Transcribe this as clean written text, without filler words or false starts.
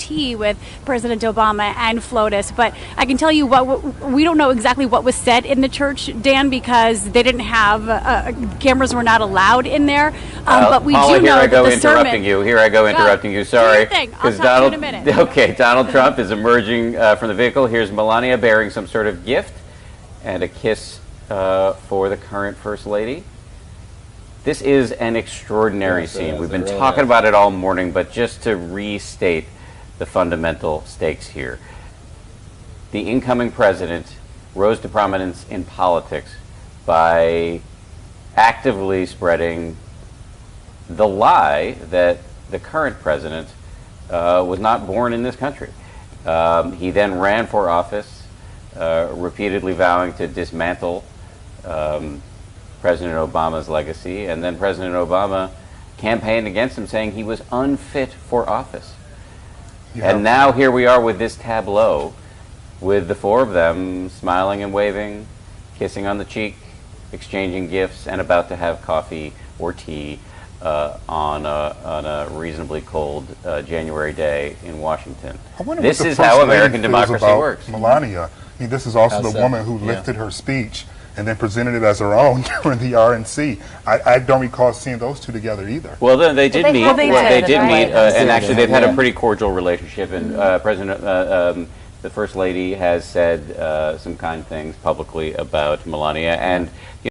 tea with President Obama and FLOTUS. But I can tell you we don't know exactly what was said in the church, Dan, because they didn't have cameras were not allowed in there. But we Paula, do know here I go that the interrupting sermon. you. Here I go interrupting you. Sorry, because Donald. In a minute. Okay, Donald Trump is emerging from the vehicle. Here's Melania bearing some sort of gift and a kiss for the current First Lady. This is an extraordinary scene. We've been talking about it all morning, but just to restate the fundamental stakes here. The incoming president rose to prominence in politics by actively spreading the lie that the current president was not born in this country. He then ran for office, repeatedly vowing to dismantle President Obama's legacy, and then President Obama campaigned against him, saying he was unfit for office. Yeah. And now here we are with this tableau, with the four of them smiling and waving, kissing on the cheek, exchanging gifts, and about to have coffee or tea on a reasonably cold January day in Washington. This is how American democracy works. Melania, I mean, this is also the woman who lifted her speech and then presented it as her own during the RNC. I don't recall seeing those two together either. Well, then they did meet. They did meet, and actually they've had a pretty cordial relationship. And the First Lady has said some kind things publicly about Melania, and